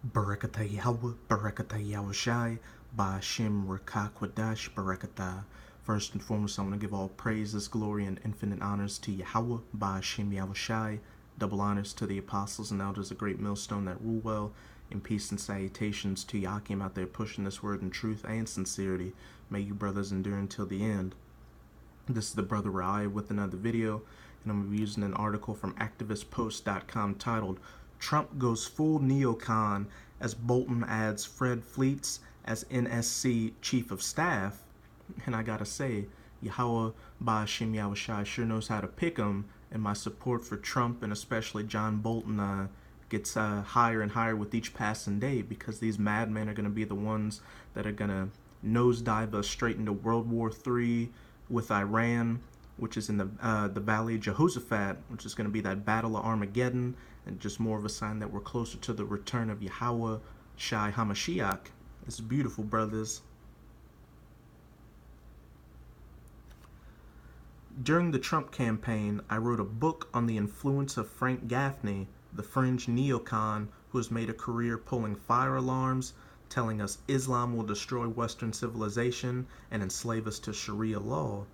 Barakata Yahweh, Barakata Yahushai, Ba'ashem Rakakwadash, Barakata. First and foremost, I want to give all praises, glory, and infinite honors to Yahweh, Ba'ashem Yahushai. Double honors to the apostles and elders of Great Millstone that rule well, and peace and salutations to Yakim out there pushing this word in truth and sincerity. May you brothers endure until the end. This is the Brother Rai with another video, and I'm going to be using an article from activistpost.com titled Trump Goes Full Neocon as Bolton Adds Fred Fleets as NSC Chief of Staff. And I gotta say, Yahweh Ba'ashem Yahushai sure knows how to pick 'em, and my support for Trump and especially John Bolton gets higher and higher with each passing day, because these madmen are going to be the ones that are going to nosedive us straight into World War III with Iran, which is in the Valley of Jehoshaphat, which is going to be that battle of Armageddon, and just more of a sign that we're closer to the return of Yahweh Shai HaMashiach. It's beautiful, brothers. During the Trump campaign, I wrote a book on the influence of Frank Gaffney, the fringe neocon who has made a career pulling fire alarms, telling us Islam will destroy Western civilization and enslave us to Sharia law.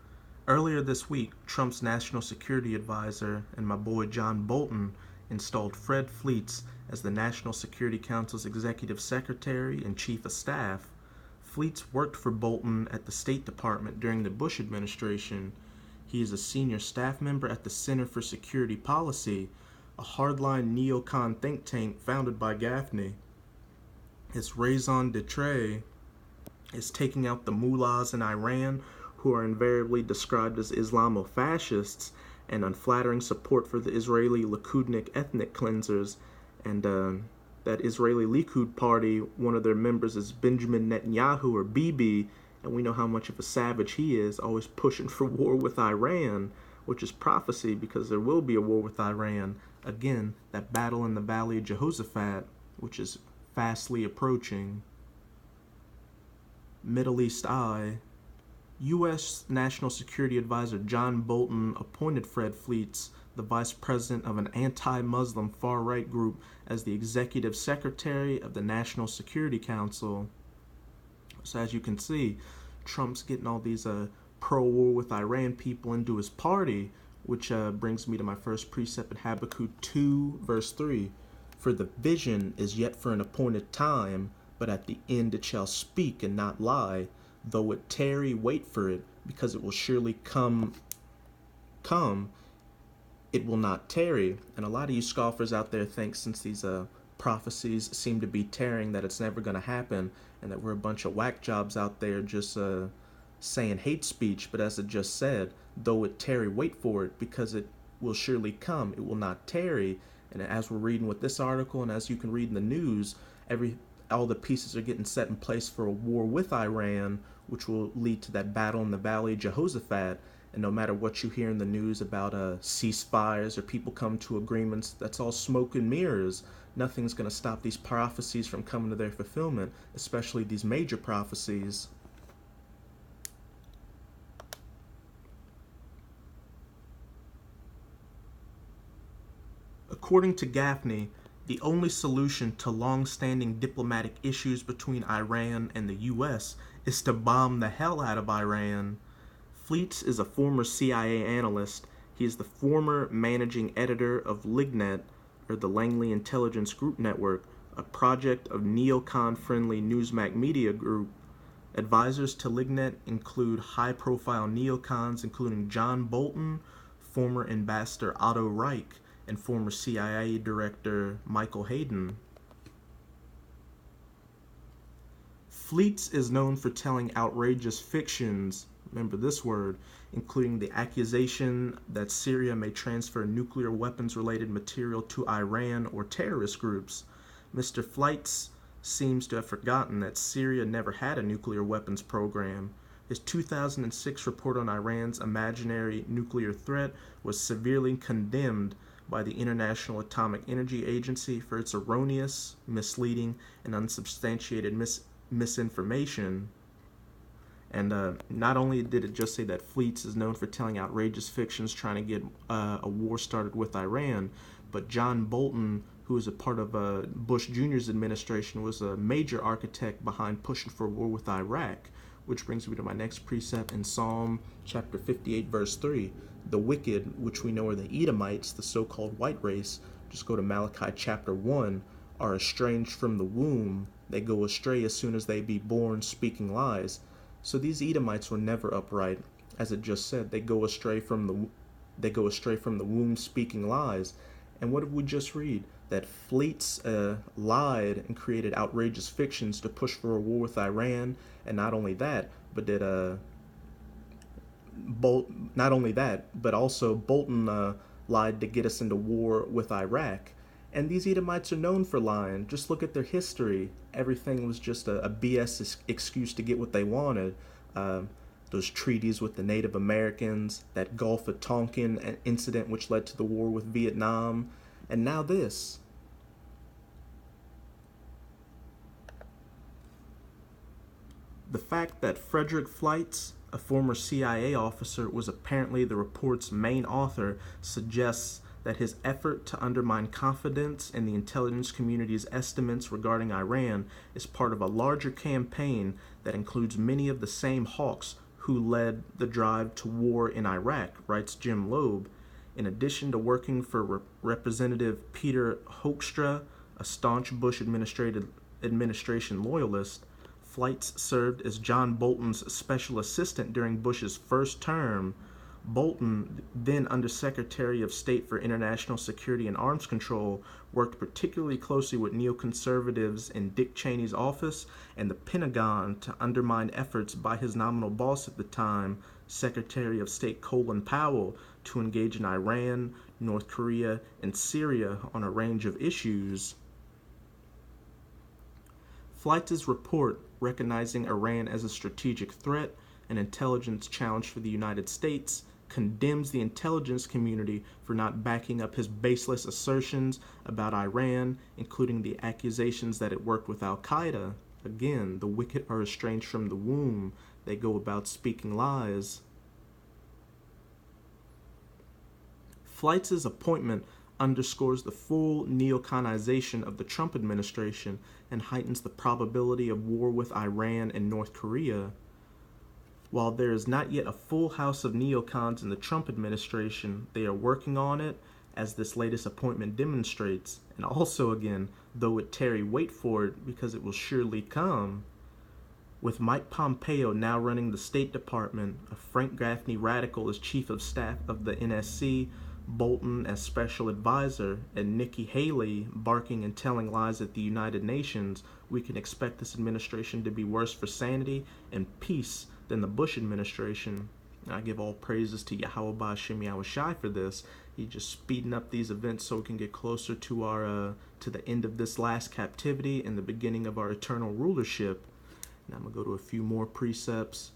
Earlier this week, Trump's national security advisor and my boy John Bolton installed Fred Fleets as the National Security Council's executive secretary and chief of staff. Fleets worked for Bolton at the State Department during the Bush administration. He is a senior staff member at the Center for Security Policy, a hardline neocon think tank founded by Gaffney. His raison d'etre is taking out the mullahs in Iran, who are invariably described as Islamo-fascists, and unflattering support for the Israeli Likudnik ethnic cleansers, and that Israeli Likud party, one of their members is Benjamin Netanyahu, or Bibi, and we know how much of a savage he is, always pushing for war with Iran, which is prophecy because there will be a war with Iran. Again, that battle in the Valley of Jehoshaphat, which is fastly approaching. Middle East Eye. U.S. National Security Advisor John Bolton appointed Fred Fleets, the vice president of an anti-Muslim far-right group, as the executive secretary of the National Security Council. So as you can see, Trump's getting all these pro-war with Iran people into his party, which brings me to my first precept in Habakkuk 2, verse 3. For the vision is yet for an appointed time, but at the end it shall speak and not lie. Though it tarry, wait for it, because it will surely come, it will not tarry. And a lot of you scoffers out there think, since these prophecies seem to be tarrying, that it's never going to happen, and that we're a bunch of whack jobs out there just saying hate speech. But as it just said, though it tarry, wait for it, because it will surely come, it will not tarry. And as we're reading with this article, and as you can read in the news, all the pieces are getting set in place for a war with Iran, which will lead to that battle in the Valley of Jehoshaphat. And no matter what you hear in the news about ceasefires or people come to agreements, that's all smoke and mirrors. Nothing's going to stop these prophecies from coming to their fulfillment, especially these major prophecies. According to Gaffney, the only solution to long-standing diplomatic issues between Iran and the U.S. is to bomb the hell out of Iran. Fleets is a former CIA analyst. He is the former managing editor of Lignet, or the Langley Intelligence Group Network, a project of neocon-friendly Newsmax Media Group. Advisors to Lignet include high-profile neocons including John Bolton, former Ambassador Otto Reich, and former CIA Director Michael Hayden. Fleets is known for telling outrageous fictions, remember this word, including the accusation that Syria may transfer nuclear weapons-related material to Iran or terrorist groups. Mr. Fleets seems to have forgotten that Syria never had a nuclear weapons program. His 2006 report on Iran's imaginary nuclear threat was severely condemned by the International Atomic Energy Agency for its erroneous, misleading, and unsubstantiated misinformation. And not only did it just say that Fleets is known for telling outrageous fictions trying to get a war started with Iran, but John Bolton who was a part of Bush Jr.'s administration, was a major architect behind pushing for war with Iraq, which brings me to my next precept in Psalm chapter 58, verse 3. The wicked, which we know are the Edomites, the so-called white race, just go to Malachi chapter 1, are estranged from the womb. They go astray as soon as they be born, speaking lies. So these Edomites were never upright. As it just said, they go astray from the womb, speaking lies. And what did we just read? That fleets lied and created outrageous fictions to push for a war with Iran, and not only that, but also Bolton lied to get us into war with Iraq. And these Edomites are known for lying. Just look at their history. Everything was just a BS excuse to get what they wanted. Those treaties with the Native Americans, that Gulf of Tonkin incident which led to the war with Vietnam, and now this. The fact that Frederick Fleitz, a former CIA officer, was apparently the report's main author suggests that his effort to undermine confidence in the intelligence community's estimates regarding Iran is part of a larger campaign that includes many of the same hawks who led the drive to war in Iraq, writes Jim Loeb. In addition to working for Representative Peter Hoekstra, a staunch Bush administration loyalist, Fleitz served as John Bolton's special assistant during Bush's first term. Bolton, then Undersecretary of State for International Security and Arms Control, worked particularly closely with neoconservatives in Dick Cheney's office and the Pentagon to undermine efforts by his nominal boss at the time, Secretary of State Colin Powell, to engage in Iran, North Korea, and Syria on a range of issues. Fleitz's report, recognizing Iran as a strategic threat, an intelligence challenge for the United States, condemns the intelligence community for not backing up his baseless assertions about Iran, including the accusations that it worked with Al-Qaeda. Again, the wicked are estranged from the womb. They go about speaking lies. Fleitz's appointment underscores the full neoconization of the Trump administration and heightens the probability of war with Iran and North Korea. While there is not yet a full house of neocons in the Trump administration, they are working on it, as this latest appointment demonstrates. And also, again, though it tarry, wait for it, because it will surely come. With Mike Pompeo now running the State Department, a Frank Gaffney radical as chief of staff of the NSC, Bolton as special advisor, and Nikki Haley barking and telling lies at the United Nations, we can expect this administration to be worse for sanity and peace than the Bush administration. I give all praises to Yahweh Ba'Shem Yahushai for this. He's just speeding up these events so we can get closer to our to the end of this last captivity and the beginning of our eternal rulership. Now I'm gonna go to a few more precepts.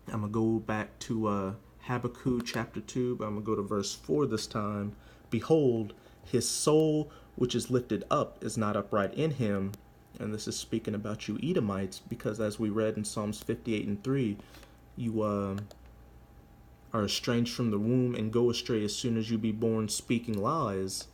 I'm gonna go back to Habakkuk chapter 2, but I'm going to go to verse 4 this time. Behold, his soul which is lifted up is not upright in him. And this is speaking about you Edomites, because as we read in Psalms 58 and 3, you are estranged from the womb and go astray as soon as you be born, speaking lies.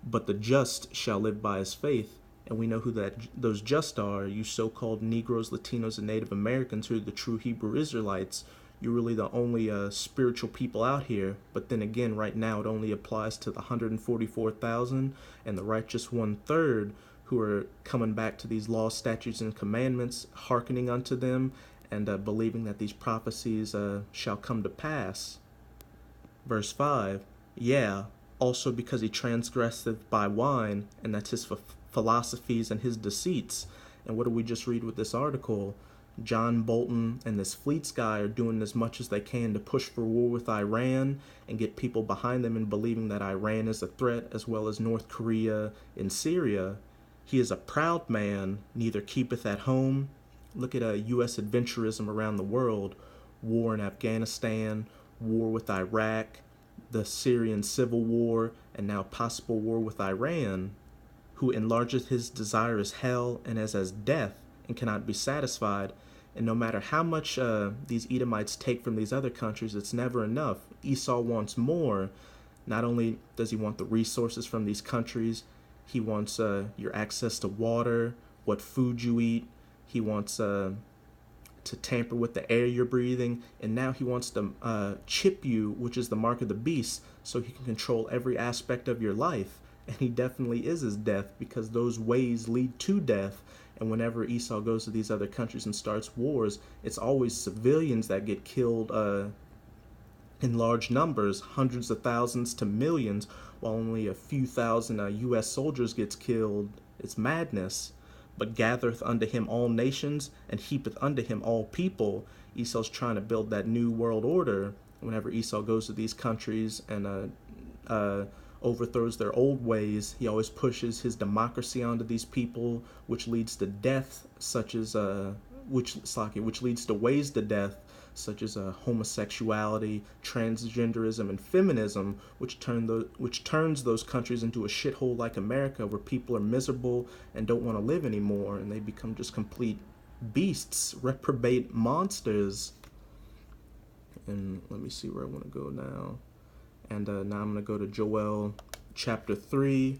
But the just shall live by his faith. And we know who those just are, you so-called Negroes, Latinos, and Native Americans who are the true Hebrew Israelites. You're really the only spiritual people out here. But then again, right now it only applies to the 144,000 and the righteous 1/3 who are coming back to these laws, statutes, and commandments, hearkening unto them, and believing that these prophecies shall come to pass. Verse 5, yeah, also because he transgresseth by wine, and that's his philosophies and his deceits. And what do we just read with this article? John Bolton and this Fleets guy are doing as much as they can to push for war with Iran and get people behind them in believing that Iran is a threat, as well as North Korea and Syria. He is a proud man, neither keepeth at home. Look at U.S. adventurism around the world. War in Afghanistan, war with Iraq, the Syrian civil war, and now possible war with Iran. Who enlargeth his desire as hell and as death, and cannot be satisfied. And no matter how much these Edomites take from these other countries, it's never enough. Esau wants more. Not only does he want the resources from these countries, he wants your access to water, what food you eat. He wants to tamper with the air you're breathing, and now he wants to chip you, which is the mark of the beast, so he can control every aspect of your life. And he definitely is his death, because those ways lead to death. And whenever Esau goes to these other countries and starts wars, it's always civilians that get killed in large numbers, hundreds of thousands to millions, while only a few thousand U.S. soldiers gets killed. It's madness. But gathereth unto him all nations, and heapeth unto him all people. Esau's trying to build that new world order. Whenever Esau goes to these countries and overthrows their old ways, he always pushes his democracy onto these people, which leads to death, such as which leads to ways to death, such as homosexuality, transgenderism, and feminism, which turns those countries into a shithole like America, where people are miserable and don't want to live anymore, and they become just complete beasts, reprobate monsters. And let me see where I want to go now. And now I'm going to go to Joel chapter 3,